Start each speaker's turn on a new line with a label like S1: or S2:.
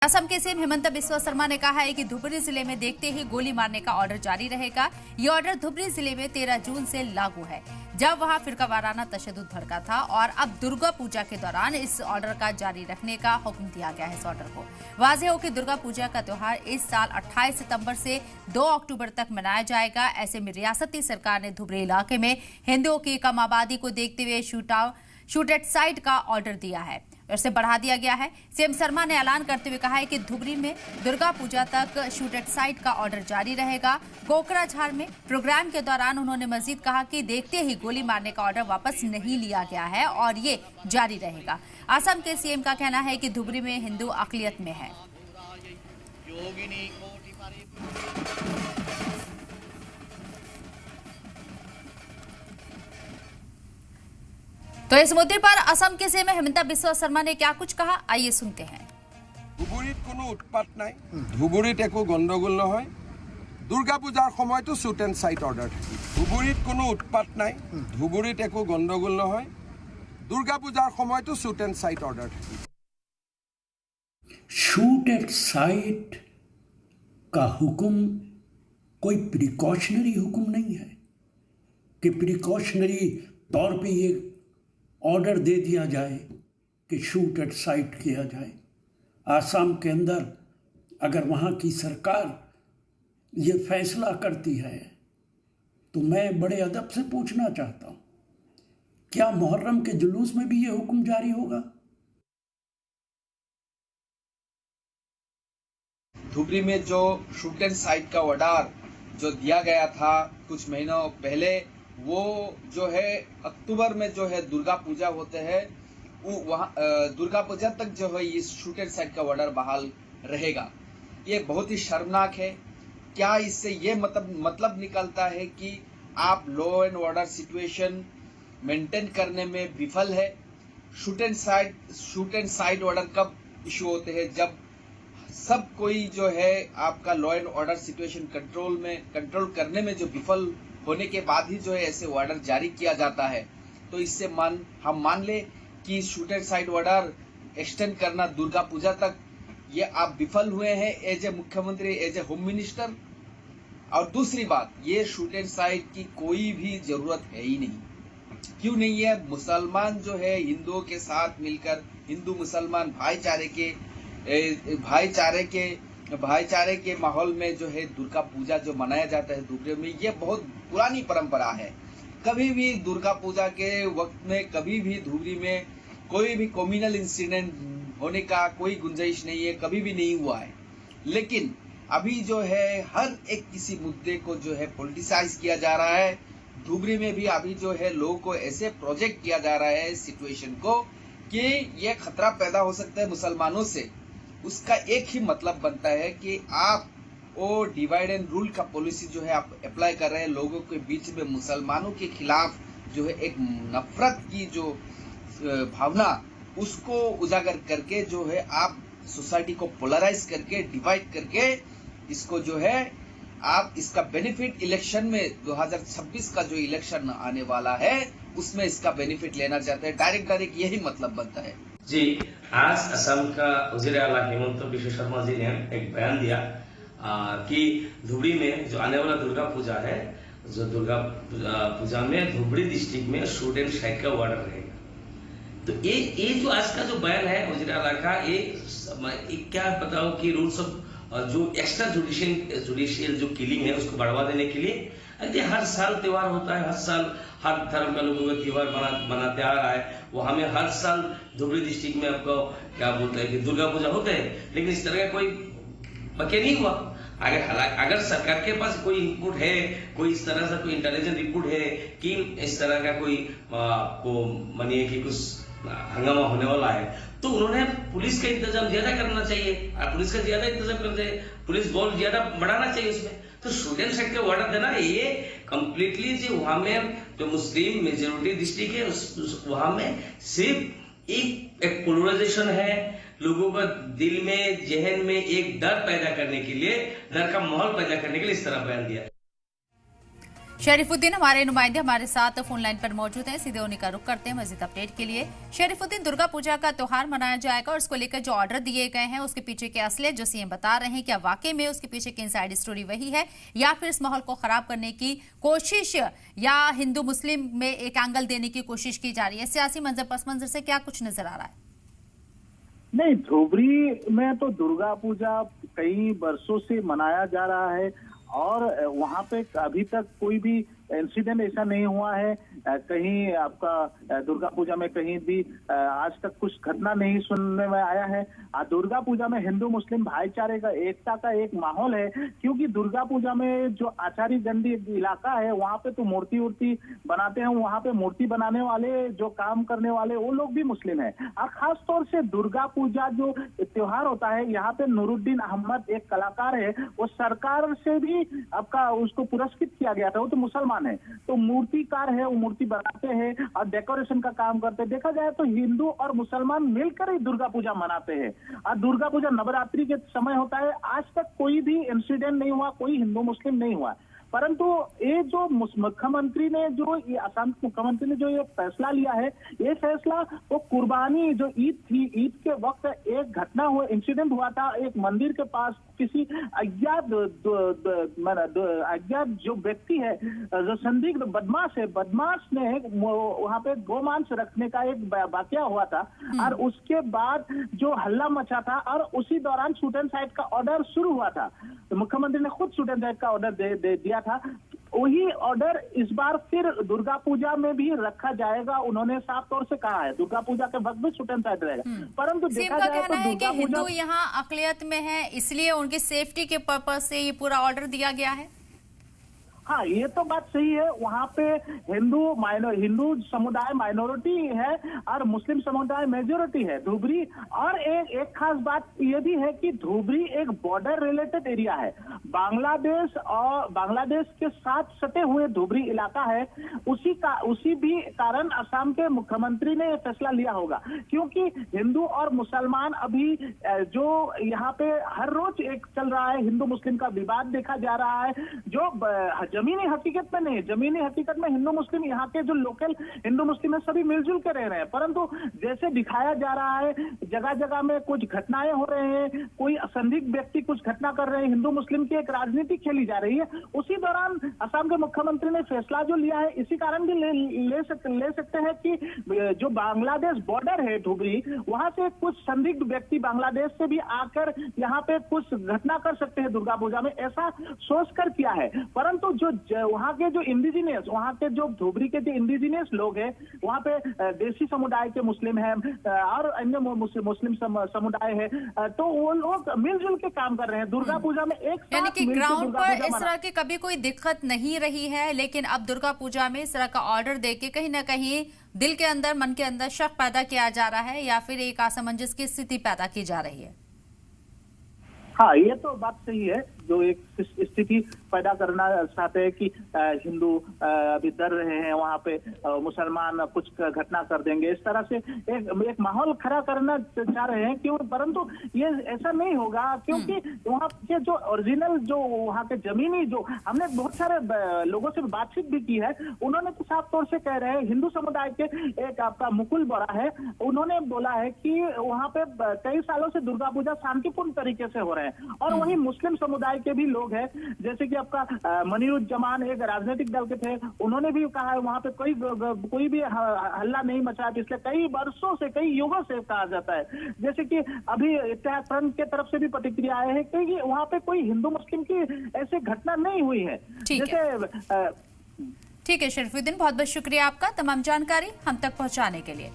S1: असम के सीएम हिमंता बिस्वा शर्मा ने कहा है कि धुबरी जिले में देखते ही गोली मारने का ऑर्डर जारी रहेगा। ये ऑर्डर धुबरी जिले में 13 जून से लागू है, जब वहां फिरकावाराना तशद्दुद भड़का था, और अब दुर्गा पूजा के दौरान इस ऑर्डर का जारी रखने का हुक्म दिया गया है। इस ऑर्डर को वाज़ेह हो कि दुर्गा पूजा का त्योहार इस साल 28 सितंबर से 2 अक्टूबर तक मनाया जाएगा। ऐसे में रियासती सरकार ने धुबरी इलाके में हिंदुओं की कम आबादी को देखते हुए शूट एट साइट का ऑर्डर दिया है, इसे बढ़ा दिया गया है। सीएम शर्मा ने ऐलान करते हुए कहा है कि धुबरी में दुर्गा पूजा तक शूट एट साइट का ऑर्डर जारी रहेगा। कोकराझार में प्रोग्राम के दौरान उन्होंने मजीद कहा कि देखते ही गोली मारने का ऑर्डर वापस नहीं लिया गया है और ये जारी रहेगा। असम के सीएम का कहना है कि धुबरी में हिंदू अकलियत में है। तो इस मुद्दे पर असम के सीएम हिमंता बिस्वा शर्मा ने क्या कुछ कहा, आइए सुनते हैं।
S2: धुबुरीत कोनो उत्पात নাই, धुबुरीत एको गंडगोल নহয়। दुर्गा पूजार समय तो शूट एंड साइट ऑर्डर থাকে। धुबुरीत कोनो उत्पात নাই, धुबुरीत एको गंडगोल নহয়। दुर्गा पूजार समय तो शूट एंड साइट ऑर्डर থাকে।
S3: शूट एट साइट का हुक्म कोई प्रिकॉशनरी हुक्म नहीं है कि प्रिकॉशनरी तौर पे ये ऑर्डर दे दिया जाए कि शूट एट साइट किया जाए। आसाम के अंदर अगर वहाँ की सरकार ये फैसला करती है तो मैं बड़े अदब से पूछना चाहता हूँ, क्या मुहर्रम के जुलूस में भी ये हुक्म जारी होगा?
S4: धुबरी में जो शूट एंड साइट का ऑर्डर जो दिया गया था कुछ महीनों पहले, वो जो है अक्टूबर में जो है दुर्गा पूजा होते हैं, वो वहाँ दुर्गा पूजा तक जो है इस शूट एंड साइट का ऑर्डर बहाल रहेगा। ये बहुत ही शर्मनाक है। क्या इससे ये मतलब निकलता है कि आप law and order situation maintain करने में विफल है? शूट एंड साइट ऑर्डर कब इशू होते हैं? जब सब कोई जो है आपका law and order situation control करने में जो विफल होने के बाद ही जो है ऐसे ऑर्डर जारी किया जाता है। तो इससे हम मान ले कि shoot and site order extend करना दुर्गा पूजा तक, ये आप विफल हुए हैं एज ए मुख्यमंत्री, एज ए होम मिनिस्टर। और दूसरी बात, ये शूट एंड साइट की कोई भी जरूरत है ही नहीं। क्यों नहीं है? मुसलमान जो है हिंदुओं के साथ मिलकर हिंदू मुसलमान भाईचारे के माहौल में जो है दुर्गा पूजा जो मनाया जाता है धुबरी में, ये बहुत पुरानी परंपरा है। कभी भी दुर्गा पूजा के वक्त में कभी भी धुबरी में कोई भी कम्युनल इंसिडेंट होने का कोई गुंजाइश नहीं है, कभी भी नहीं हुआ है। लेकिन अभी जो है हर एक किसी मुद्दे को जो है पॉलिटिसाइज किया जा रहा है। धुबरी में भी अभी जो है लोगों को ऐसे प्रोजेक्ट किया जा रहा है सिचुएशन को कि ये खतरा पैदा हो सकता है मुसलमानों से। उसका एक ही मतलब बनता है कि आप वो डिवाइड एंड रूल का पॉलिसी जो है आप अप्लाई कर रहे हैं लोगों के बीच में। मुसलमानों के खिलाफ जो है एक नफरत की जो भावना, उसको उजागर करके जो है आप सोसाइटी को पोलराइज करके डिवाइड करके इसको जो है आप इसका बेनिफिट इलेक्शन में 2026 का जो इलेक्शन आने वाला है उसमें इसका बेनिफिट लेना चाहते हैं। डायरेक्ट यही मतलब बनता है।
S5: जी, आज असम का वज़ीर आला हिमंता बिस्वा शर्मा जी ने एक बयान दिया कि धुबरी में जो आने वाला दुर्गा पूजा है, जो दुर्गा पूजा में धुबरी डिस्ट्रिक्ट में शूट एंड साइट का ऑर्डर रहेगा। तो ये जो आज का जो बयान है वज़ीर आला का, ये क्या बताओ कि रूल्स ऑफ जो एक्स्ट्रा जुडिशियल जो किलिंग है उसको बढ़ावा देने के लिए हर साल त्योहार होता है, हर साल हर धर्म का लोगों का त्योहार मनाते आ रहा है। वो हमें हर साल धुबरी डिस्ट्रिक्ट में आपको क्या बोलते हैं कि दुर्गा पूजा होते हैं, लेकिन इस तरह का कोई पक्के नहीं हुआ। अगर सरकार के पास कोई इनपुट है, कोई इस तरह से कोई इंटेलिजेंट इनपुट है कि इस तरह का कोई को मानिए कि कुछ हंगामा होने वाला है, तो उन्होंने पुलिस का इंतजाम ज्यादा करना चाहिए। पुलिस का ज्यादा इंतजाम करना चाहिए, पुलिस बॉल ज्यादा बढ़ाना चाहिए उसमें। तो स्टूडेंट साइड का ऑर्डर देना ये कंप्लीटली जो वहां में जो मुस्लिम मेजोरिटी डिस्ट्रिक्ट है वहां में सिर्फ एक पोलराइजेशन है, लोगों का दिल में जहन में एक डर पैदा करने के लिए, डर का माहौल पैदा करने के लिए इस तरह बयान दिया।
S1: शरीफुद्दीन हमारे नुमाइंदे हमारे साथ फोन लाइन पर मौजूद हैं, सीधे उन्हीं का रुख करते हैं मजीद अपडेट के लिए। शरीफुद्दीन, दुर्गा पूजा का त्योहार मनाया जाएगा और उसको लेकर जो ऑर्डर दिए गए हैं उसके पीछे के असलियत जो सीएम बता रहे हैं, क्या वाकई में उसके पीछे की इनसाइड स्टोरी वही है या फिर इस माहौल को खराब करने की कोशिश या हिंदू मुस्लिम में एक एंगल देने की कोशिश की जा रही है? सियासी मंजर पस मंजर से क्या कुछ नजर आ रहा है?
S6: नहीं, धुबरी में तो दुर्गा पूजा कई वर्षों से मनाया जा रहा है और वहाँ पे अभी तक कोई भी इंसिडेंट ऐसा नहीं हुआ है। कहीं आपका दुर्गा पूजा में कहीं भी आज तक कुछ घटना नहीं सुनने में आया है। दुर्गा पूजा में हिंदू मुस्लिम भाईचारे का एकता का एक माहौल है, क्योंकि दुर्गा पूजा में जो आचारी गंडी इलाका है वहाँ पे तो मूर्ति उर्ति बनाते हैं, वहाँ पे मूर्ति बनाने वाले जो काम करने वाले वो लोग भी मुस्लिम है। और खास तौर से दुर्गा पूजा जो त्योहार होता है, यहाँ पे नूरुद्दीन अहमद एक कलाकार है, वो सरकार से भी आपका उसको पुरस्कृत किया गया था। वो तो मुसलमान है, तो मूर्तिकार है, वो मूर्ति बनाते हैं और डेकोरेशन का काम करते हैं। देखा जाए तो हिंदू और मुसलमान मिलकर ही दुर्गा पूजा मनाते हैं। और दुर्गा पूजा नवरात्रि के समय होता है। आज तक कोई भी इंसिडेंट नहीं हुआ, कोई हिंदू मुस्लिम नहीं हुआ। परंतु ये जो मुख्यमंत्री ने असम के मुख्यमंत्री ने जो ये फैसला लिया है, ये फैसला वो कुर्बानी जो ईद थी, ईद के वक्त एक घटना हुआ, इंसिडेंट हुआ था एक मंदिर के पास। किसी अज्ञात जो व्यक्ति है, जो संदिग्ध बदमाश है, बदमाश ने वहाँ पे गोमांस रखने का एक वाकया हुआ था और उसके बाद जो हल्ला मचा था और उसी दौरान शूट एंड साइट का ऑर्डर शुरू हुआ था। तो मुख्यमंत्री ने खुद शूट एंड साइट का ऑर्डर दे दिया था। वही ऑर्डर इस बार फिर दुर्गा पूजा में भी रखा जाएगा। उन्होंने साफ तौर से कहा है दुर्गा पूजा के वक्त भी शूट एंड साइट रहेगा। परंतु देखा जाए तो दुर्गा
S1: हिंदू यहाँ अकलियत में है, इसलिए उनकी सेफ्टी के पर्पज से ये पूरा ऑर्डर दिया गया है।
S6: हाँ, ये तो बात सही है। वहाँ पे हिंदू समुदाय माइनॉरिटी है और मुस्लिम समुदाय मेजोरिटी है धुबरी। और एक खास बात ये भी है कि धुबरी एक बॉर्डर रिलेटेड एरिया है, बांग्लादेश के साथ सटे हुए धुबरी इलाका है। उसी भी कारण असम के मुख्यमंत्री ने फैसला लिया होगा, क्योंकि हिंदू और मुसलमान अभी जो यहाँ पे हर रोज एक चल रहा है, हिंदू मुस्लिम का विवाद देखा जा रहा है, जो जमीनी हकीकत में नहीं। जमीनी हकीकत में हिंदू मुस्लिम यहाँ के जो लोकल हिंदू मुस्लिम है सभी मिलजुल के रह रहे हैं। परंतु जैसे दिखाया जा रहा है, जगह जगह में कुछ घटनाएं हो रहे हैं, कोई असंदिग्ध व्यक्ति कुछ घटना कर रहे हैं, हिंदू मुस्लिम की एक राजनीति खेली जा रही है। उसी दौरान असम के मुख्यमंत्री ने फैसला जो लिया है, इसी कारण भी ले सकते हैं कि जो बांग्लादेश बॉर्डर है धुबरी, वहां से कुछ संदिग्ध व्यक्ति बांग्लादेश से भी आकर यहाँ पे कुछ घटना कर सकते हैं दुर्गा पूजा में, ऐसा सोचकर किया है। परंतु जो वहाँ के जो इंडिजिनियस, वहाँ के जो धुबरी के जो इंडिजिनियस लोग हैं, वहाँ पे देसी समुदाय के मुस्लिम हैं और अन्य मुस्लिम समुदाय है, तो वो लोग मिलजुल के काम कर रहे हैं दुर्गा पूजा में एक साथ।
S1: यानी कि ग्राउंड पर इस तरह की कभी कोई दिक्कत नहीं रही है, लेकिन अब दुर्गा पूजा में इस तरह का ऑर्डर देके कहीं ना कहीं दिल के अंदर, मन के अंदर शक पैदा किया जा रहा है या फिर एक असमंजस की स्थिति पैदा की जा रही है।
S6: हाँ, ये तो बात सही है। जो एक स्थिति पैदा करना चाहते हैं कि हिंदू अभी डर रहे हैं, वहाँ पे मुसलमान कुछ घटना कर देंगे, इस तरह से एक माहौल खड़ा करना चाह रहे हैं। क्यों? परंतु ये ऐसा नहीं होगा, क्योंकि वहाँ के जो ओरिजिनल जो वहाँ के जमीनी जो हमने बहुत सारे लोगों से बातचीत भी की है, उन्होंने तो साफ तौर से कह रहे हैं, हिंदू समुदाय के एक आपका मुकुल बोरा है, उन्होंने बोला है कि वहाँ पे कई सालों से दुर्गा पूजा शांतिपूर्ण तरीके से हो रहे हैं। और वहीं मुस्लिम समुदाय के भी लोग हैं, जैसे कि आपका मनीरुज्जमान एक राजनीतिक दल के थे, उन्होंने भी कहा है वहां पे कोई भी हल्ला नहीं मचा है। पिछले कई वर्षों से, कई युगों से कहा जाता है। जैसे कि अभी इत्तेहाद फ्रंट के तरफ से भी प्रतिक्रिया आए हैं कि वहां पे कोई हिंदू मुस्लिम की ऐसी घटना नहीं हुई है।
S1: ठीक है शरीफुद्दीन, बहुत बहुत शुक्रिया आपका तमाम जानकारी हम तक पहुंचाने के लिए।